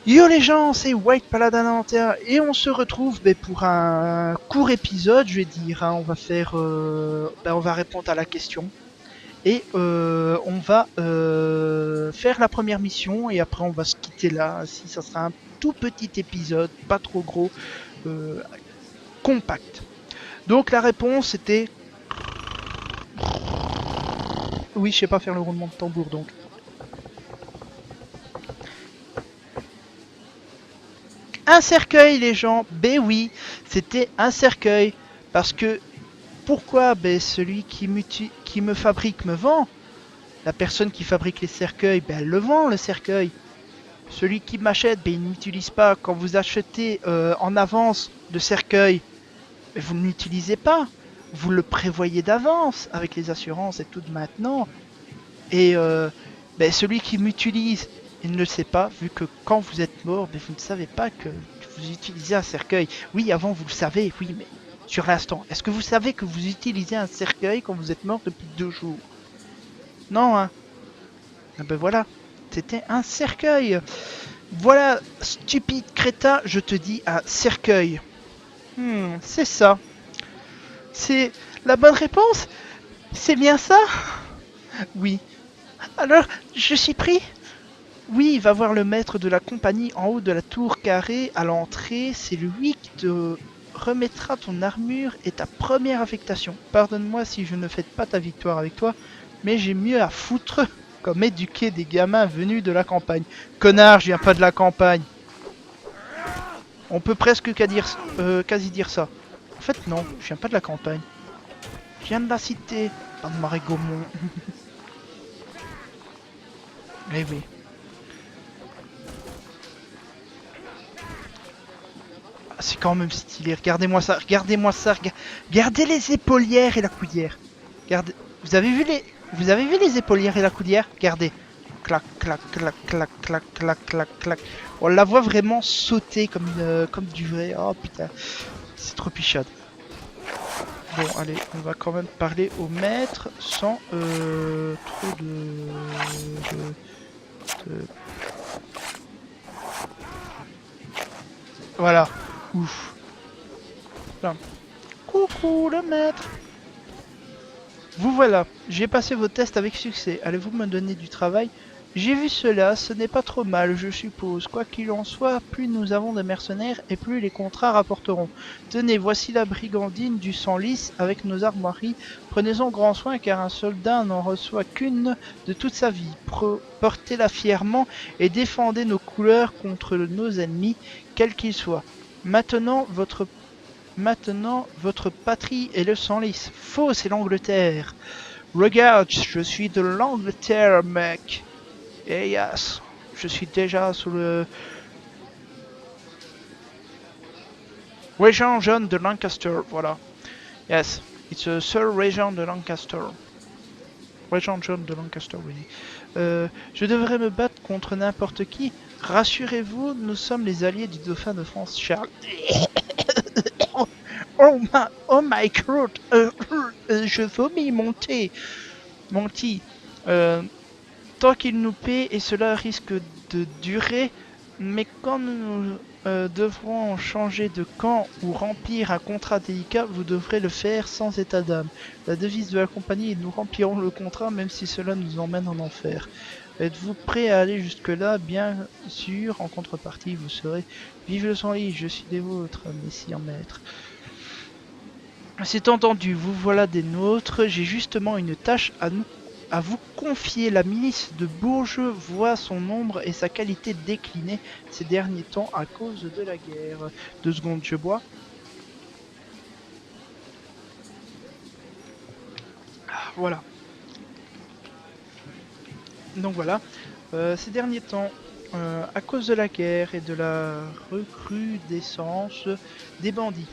Yo les gens, c'est White Paladin 91 et on se retrouve pour un court épisode, je vais dire. On va faire, on va répondre à la question et on va faire la première mission et après on va se quitter là. Si ça sera un tout petit épisode, pas trop gros, euh, compact. Donc la réponse était oui, je sais pas faire le roulement de tambour donc. Un cercueil les gens, ben oui, c'était un cercueil parce que pourquoi celui qui me fabrique me vend. La personne qui fabrique les cercueils, elle le vend le cercueil. Celui qui m'achète, il n'utilise pas. Quand vous achetez en avance le cercueil, vous ne l'utilisez pas. Vous le prévoyez d'avance avec les assurances et tout de maintenant. Et celui qui m'utilise, il ne le sait pas, vu que quand vous êtes mort, vous ne savez pas que vous utilisez un cercueil. Oui, avant vous le savez, oui, mais sur l'instant, est-ce que vous savez que vous utilisez un cercueil quand vous êtes mort depuis 2 jours? Non, hein. Ah ben voilà, c'était un cercueil. Voilà, stupide crétin, je te dis un cercueil. C'est ça. C'est la bonne réponse. C'est bien ça. Oui. Alors, je suis pris. Oui, va voir le maître de la compagnie en haut de la tour carrée à l'entrée. C'est lui qui te remettra ton armure et ta première affectation. Pardonne-moi si je ne fête pas ta victoire avec toi, mais j'ai mieux à foutre comme éduquer des gamins venus de la campagne. Connard, je viens pas de la campagne. On peut presque quasi dire ça. En fait, non, je viens pas de la campagne. Je viens de la cité, dans le marais Gaumont. Eh oui. Ah, c'est quand même stylé. Regardez-moi ça, regardez-moi ça. Regardez les épaulières et la coudière. Regardez. Vous avez vu les épaulières et la coudière? Regardez. Clac, clac, clac, clac, clac, clac, clac, clac. On la voit vraiment sauter comme du vrai. Oh putain, c'est trop pichade. Bon, allez, on va quand même parler au maître sans trop de- Voilà. Ouf. Là. Coucou le maître. Vous voilà, j'ai passé vos tests avec succès. Allez-vous me donner du travail? J'ai vu cela, ce n'est pas trop mal, je suppose. Quoi qu'il en soit, plus nous avons de mercenaires et plus les contrats rapporteront. Tenez, voici la brigandine du sang lisse avec nos armoiries. Prenez-en grand soin car un soldat n'en reçoit qu'une de toute sa vie. Portez-la fièrement et défendez nos couleurs contre nos ennemis, quels qu'ils soient. Maintenant, votre patrie est le sang-lisse. Faux, c'est l'Angleterre. Regarde, je suis de l'Angleterre, mec. Et yes, je suis déjà sous le régent John de Lancaster, voilà. Yes, it's a Sir Régent de Lancaster. Régent John de Lancaster, oui. Je devrais me battre contre n'importe qui. Rassurez-vous, nous sommes les alliés du dauphin de France, Charles. Oh my god, je vomis mon thé. Monty, euh, tant qu'il nous paie, et cela risque de durer, mais quand nous devrons changer de camp ou remplir un contrat délicat, vous devrez le faire sans état d'âme. La devise de la compagnie est nous remplirons le contrat même si cela nous emmène en enfer. Êtes-vous prêt à aller jusque-là? Bien sûr, en contrepartie, vous serez vive le sang-lit, je suis des vôtres, messire maître. C'est entendu, vous voilà des nôtres. J'ai justement une tâche à vous confier. La milice de Bourges voit son nombre et sa qualité décliner ces derniers temps à cause de la guerre. 2 secondes, je bois. Voilà. Donc voilà. Ces derniers temps, à cause de la guerre et de la recrudescence des bandits.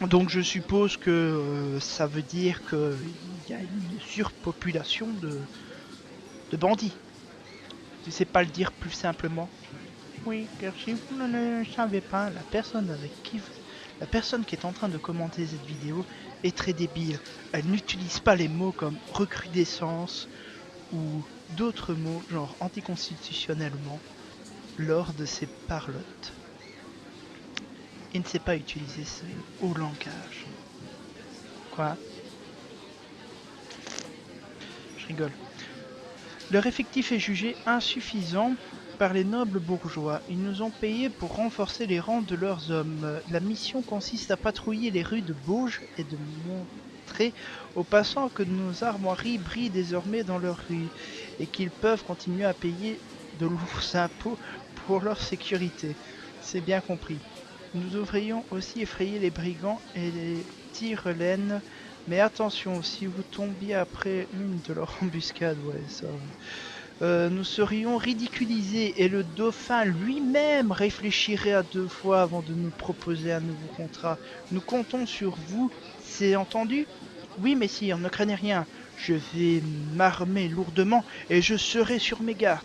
Donc je suppose que ça veut dire qu'il y a une surpopulation de bandits. Tu sais pas le dire plus simplement? Oui, car si vous ne le savez pas, la personne qui est en train de commenter cette vidéo est très débile. Elle n'utilise pas les mots comme recrudescence ou d'autres mots genre anticonstitutionnellement. lors de ses parlottes. Il ne sait pas utiliser ce haut langage. Quoi? Je rigole. Leur effectif est jugé insuffisant par les nobles bourgeois. Ils nous ont payés pour renforcer les rangs de leurs hommes. La mission consiste à patrouiller les rues de Bourges et de montrer aux passants que nos armoiries brillent désormais dans leurs rues et qu'ils peuvent continuer à payer de lourds impôts pour leur sécurité. C'est bien compris. Nous devrions aussi effrayer les brigands et les tire-laines. Mais attention, si vous tombiez après une de leurs embuscades, ouais, ça... nous serions ridiculisés et le dauphin lui-même réfléchirait à 2 fois avant de nous proposer un nouveau contrat. Nous comptons sur vous, c'est entendu? Oui, messire, ne craignez rien. Je vais m'armer lourdement et je serai sur mes gardes.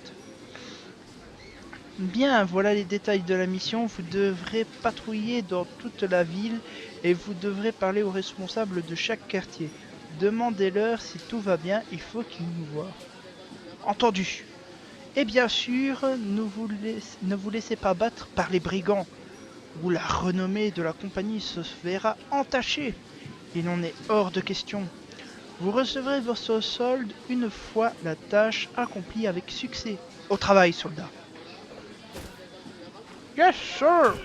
Bien, voilà les détails de la mission. Vous devrez patrouiller dans toute la ville et vous devrez parler aux responsables de chaque quartier. Demandez-leur si tout va bien, il faut qu'ils nous voient. Entendu. Et bien sûr, ne vous laissez pas battre par les brigands, ou la renommée de la compagnie se verra entachée. Il en est hors de question. Vous recevrez votre solde une fois la tâche accomplie avec succès. Au travail, soldats. Yes, sir.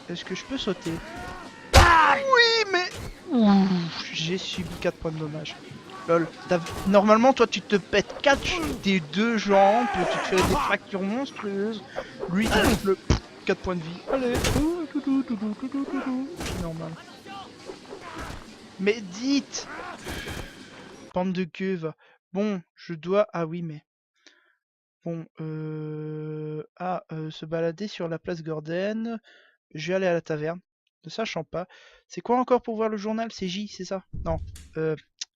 Est-ce que je peux sauter? Oui, mais... Ouh, j'ai subi 4 points de dommage. Lol. Normalement, toi, tu te pètes 4 tes 2 jambes, tu te fais des fractures monstrueuses. Lui, il te le 4 points de vie. Allez. C'est normal. Mais dites, bande de queues. Bon, je dois... Ah oui, mais... Bon, se balader sur la place Gordon. Je vais aller à la taverne. Ne sachant pas. C'est quoi encore pour voir le journal? C'est J, c'est ça? Non.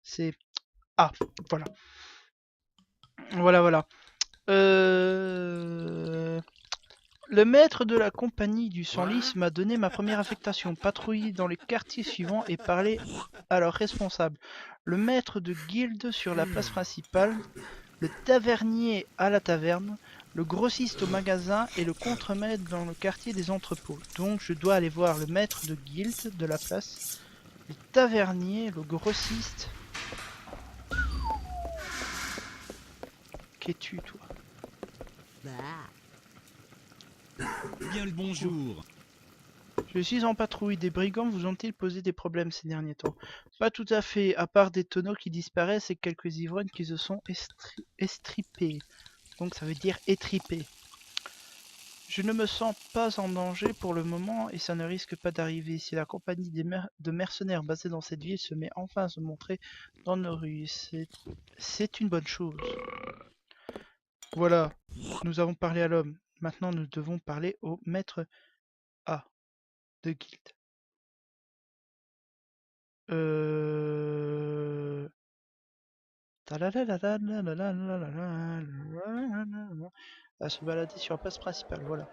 C'est... Ah, voilà. Voilà. Le maître de la compagnie du Senlis m'a donné ma première affectation. Patrouiller dans les quartiers suivants et parler à leurs responsables. Le maître de guilde sur la place principale. Le tavernier à la taverne. Le grossiste au magasin et le contremaître dans le quartier des entrepôts. Donc je dois aller voir le maître de guilde de la place. Le tavernier, le grossiste... Qu'es-tu, toi? Bien le bonjour. Je suis en patrouille. Des brigands vous ont-ils posé des problèmes ces derniers temps? Pas tout à fait, à part des tonneaux qui disparaissent et quelques ivrognes qui se sont estripés. Donc ça veut dire étripés. Je ne me sens pas en danger pour le moment et ça ne risque pas d'arriver. Si la compagnie de mercenaires basée dans cette ville se met enfin à se montrer dans nos rues, c'est une bonne chose. Voilà, nous avons parlé à l'homme. Maintenant nous devons parler au maître A de guilde. À se balader sur la place principale, voilà.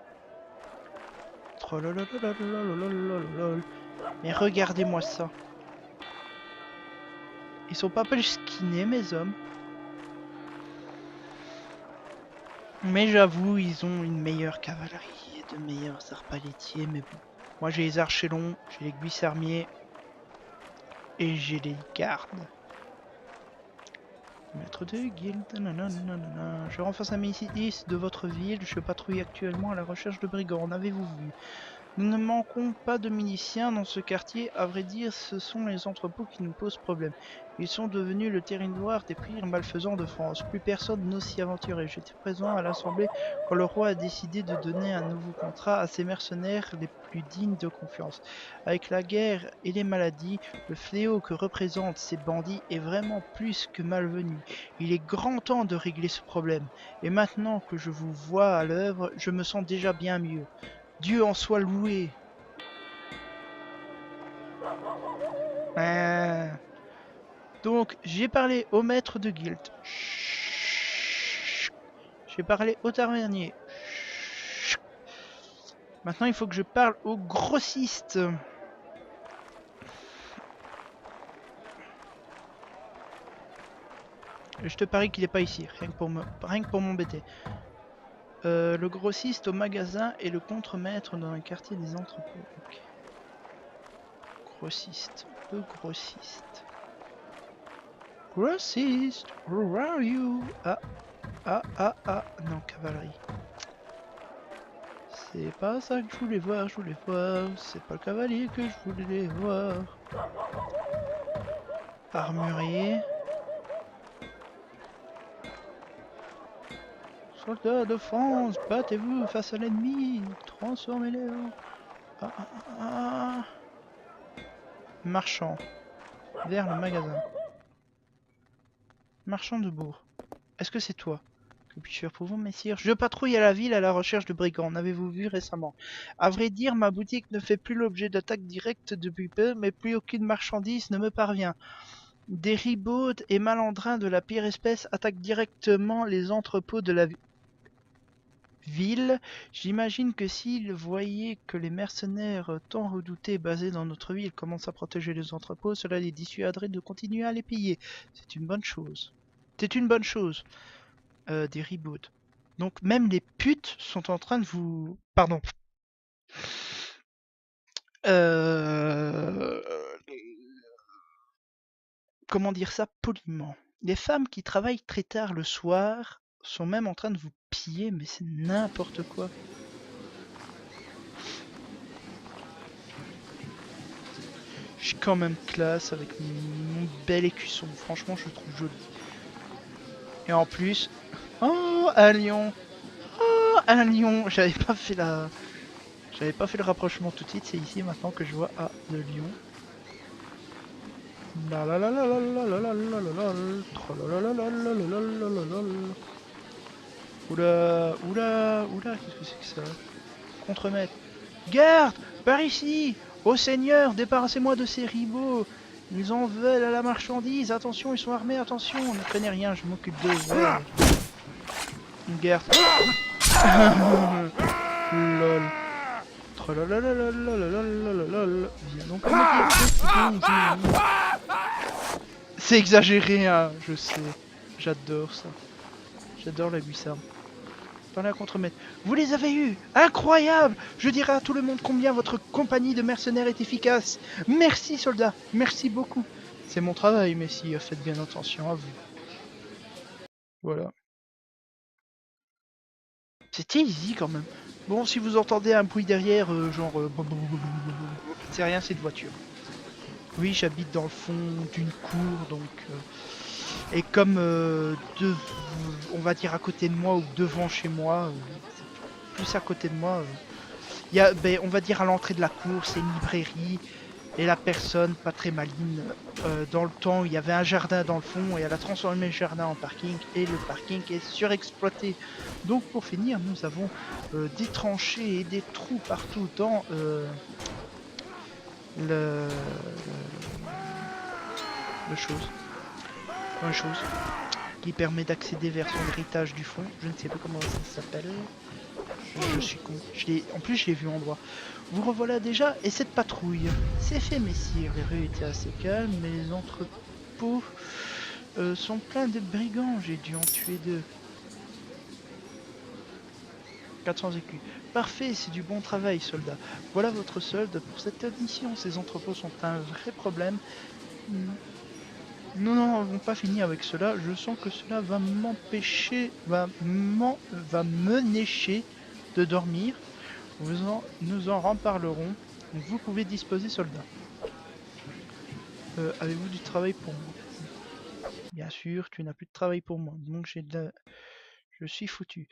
Mais regardez-moi ça. Ils sont pas plus skinés, mes hommes. Mais j'avoue, ils ont une meilleure cavalerie et de meilleurs arbalétiers, mais bon. Moi j'ai les archers longs, j'ai les cuissarmiers et j'ai les gardes. Maître de guilde, nanana. Je renforce la milice de votre ville, je patrouille actuellement à la recherche de brigands, en avez-vous vu? Nous ne manquons pas de miliciens dans ce quartier, à vrai dire, ce sont les entrepôts qui nous posent problème. Ils sont devenus le territoire des pires malfaisants de France. Plus personne n'ose s'y aventurer. J'étais présent à l'Assemblée quand le roi a décidé de donner un nouveau contrat à ses mercenaires les plus dignes de confiance. Avec la guerre et les maladies, le fléau que représentent ces bandits est vraiment plus que malvenu. Il est grand temps de régler ce problème. Et maintenant que je vous vois à l'œuvre, je me sens déjà bien mieux. Dieu en soit loué. Donc, j'ai parlé au maître de guilde. J'ai parlé au tavernier. Maintenant, il faut que je parle au grossiste. Je te parie qu'il n'est pas ici, rien que pour m'embêter. Le grossiste au magasin et le contremaître dans un quartier des entrepôts. Ok. Grossiste. Le grossiste. Grossiste, where are you? Ah. Non, cavalerie. C'est pas ça que je voulais voir, C'est pas le cavalier que je voulais voir. Armurier. Soldats de France, battez-vous face à l'ennemi. Transformez-les en... Ah. Marchand. Vers le magasin. Marchand de bourg. Est-ce que c'est toi? Que puis-je faire pour vous, messire? Je patrouille à la ville à la recherche de brigands. N'avez-vous vu récemment? À vrai dire, ma boutique ne fait plus l'objet d'attaques directes depuis peu, mais plus aucune marchandise ne me parvient. Des ribauds et malandrins de la pire espèce attaquent directement les entrepôts de la ville. J'imagine que s'ils voyaient que les mercenaires tant redoutés basés dans notre ville commencent à protéger les entrepôts, cela les dissuaderait de continuer à les piller. C'est une bonne chose. C'est une bonne chose. Des reboots. Donc même les putes sont en train de vous... Pardon. Euh... Comment dire ça poliment? Les femmes qui travaillent très tard le soir sont même en train de vous piller, mais c'est n'importe quoi. Je suis quand même classe avec mon bel écusson. Franchement, je le trouve joli. Et en plus... Oh, un lion! Oh, un lion! J'avais pas fait le rapprochement tout de suite. C'est ici maintenant que je vois le lion. Oula, qu'est-ce que c'est que ça? Contremaître. Garde! Par ici! Ô Seigneur, débarrassez-moi de ces ribauds! Ils en veulent à la marchandise! Attention, ils sont armés, attention! Ne craignez rien, je m'occupe d'eux. Ouais. Garde. Lol. Viens donc c'est exagéré, hein, je sais. J'adore ça. J'adore la Guissarde. Dans la contremaître. Vous les avez eus! Incroyable! Je dirai à tout le monde combien votre compagnie de mercenaires est efficace. Merci, soldats. Merci beaucoup. C'est mon travail, messire. Faites bien attention à vous. Voilà. C'était easy quand même. Bon, si vous entendez un bruit derrière, genre... c'est rien, c'est de voiture. Oui, j'habite dans le fond d'une cour, donc... et comme on va dire à côté de moi ou devant chez moi, plus à côté de moi, il y a, on va dire à l'entrée de la cour, c'est une librairie. Et la personne, pas très maligne, dans le temps, il y avait un jardin dans le fond et elle a transformé le jardin en parking et le parking est surexploité. Donc pour finir, nous avons des tranchées et des trous partout dans le chose qui permet d'accéder vers son héritage du fond. Je ne sais pas comment ça s'appelle. Je suis con. En plus, je l'ai vu en droit. Vous revoilà déjà, et cette patrouille. C'est fait, messire. Les rues étaient assez calmes, mais les entrepôts sont pleins de brigands. J'ai dû en tuer 2. 400 écus. Parfait, c'est du bon travail, soldat. Voilà votre solde pour cette mission. Ces entrepôts sont un vrai problème. Nous n'en avons pas fini avec cela. Je sens que cela va m'empêcher, va m'empêcher de dormir. Nous en reparlerons. Vous pouvez disposer, soldats. Avez-vous du travail pour moi? Bien sûr, tu n'as plus de travail pour moi. Donc je suis foutu.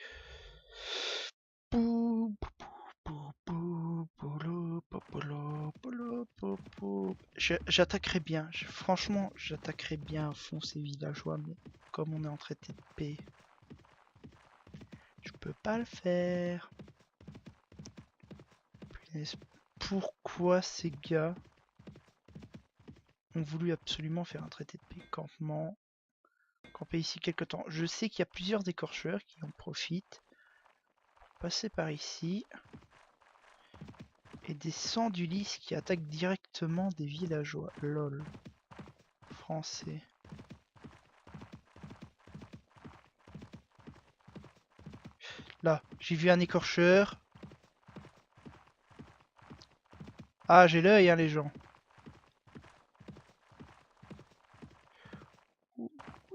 J'attaquerai bien. Franchement, j'attaquerai bien à fond ces villageois, mais comme on est en traité de paix, je peux pas le faire. Pourquoi ces gars ont voulu absolument faire un traité de paix? Campement. Camper ici quelque temps. Je sais qu'il y a plusieurs écorcheurs qui en profitent. Passer par ici. Et des sandulis qui attaquent directement des villageois. Lol. Français. Là, j'ai vu un écorcheur. Ah, j'ai l'œil, hein, les gens.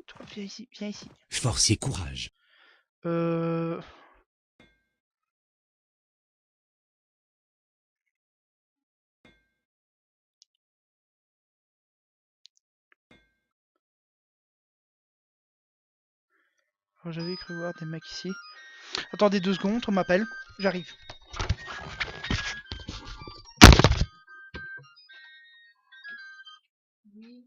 Toi, viens ici, viens ici. Force et courage. Euh... J'avais cru voir des mecs ici. Attendez 2 secondes, on m'appelle. J'arrive. Oui.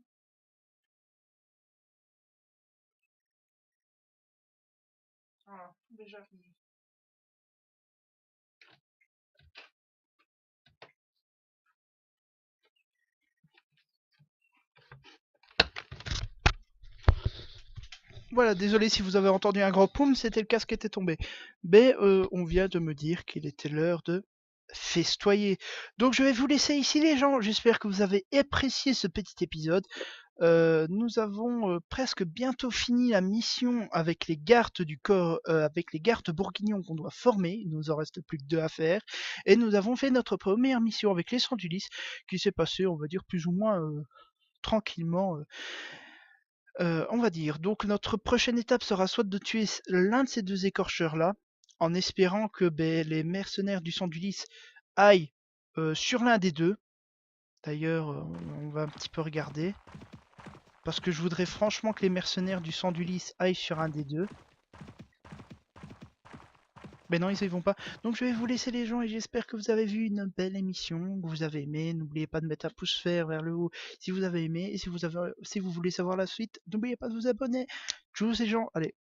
Ah, mais j'arrive. Voilà, désolé si vous avez entendu un grand poum, c'était le casque qui était tombé. Mais on vient de me dire qu'il était l'heure de festoyer. Donc je vais vous laisser ici les gens, j'espère que vous avez apprécié ce petit épisode. Nous avons presque bientôt fini la mission avec les gardes du corps, avec les gardes bourguignons qu'on doit former. Il nous en reste plus que 2 à faire. Et nous avons fait notre première mission avec les Sandulis, qui s'est passée, on va dire, plus ou moins tranquillement. On va dire. Donc notre prochaine étape sera soit de tuer l'un de ces 2 écorcheurs-là, en espérant que les mercenaires du Sandulis aillent sur l'un des 2. D'ailleurs, on va un petit peu regarder. Parce que je voudrais franchement que les mercenaires du sang d'Ulysse aillent sur un des 2. Mais non, ils y vont pas. Donc je vais vous laisser les gens et j'espère que vous avez vu une belle émission, que vous avez aimé. N'oubliez pas de mettre un pouce vert vers le haut si vous avez aimé. Et si vous voulez savoir la suite, n'oubliez pas de vous abonner. Tchuss les gens, allez.